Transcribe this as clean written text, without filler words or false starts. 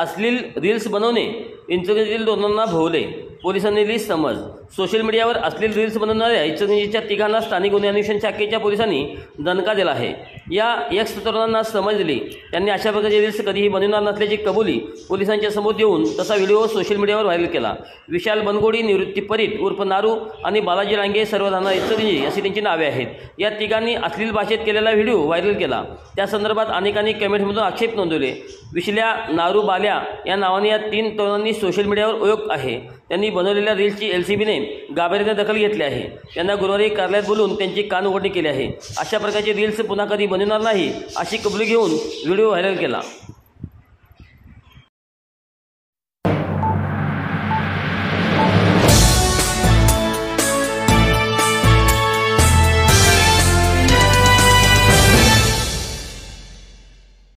अश्लील रील्स बनवणे इचलकरंजीतील दोघांना भोवले, पोलिसांनी दिली समज। सोशल मीडियावर अश्लील रील्स बनवणाऱ्या इचलकरंजीच्या तिघांना स्थानिक गुन्हे अन्वेषण शाखेच्या पोलिसांनी दणका दिला आहे। या एक्स तरुणांना समज दिली। त्यांनी अशा प्रकारचे रील्स कधीही बनवणार नसल्याची कबुली पोलिसांच्या समोर देऊन तसा व्हिडिओ सोशल मीडियावर व्हायरल केला। विशाल बनगोडी, निवृत्ती परीट उर्फ नारू आणि बालाजी रांगे सर्व राहणार इचलकरंजी अशी त्यांची नावे आहेत। या तिघांनी अश्लील भाषेत केलेला व्हिडिओ व्हायरल केला। त्या संदर्भात अनेकांनी कमेंटमधून आक्षेप नोंदवले। विशल्या, नारू, बाल्या या नावाने या 3 तरुणांनी सोशल मीडियावर ओळख आहे। त्यांनी बनवलेल्या रील्सची LCBने गांभीर्याने दखल घेतली आहे। त्यांना गुरुवारी कार्यालयात बोलून त्यांची कान उघडणी केली आहे। अशा प्रकारचे रील्स पुन्हा कधी बनवणार नाही अशी कबुली घेऊन व्हिडिओ व्हायरल केला।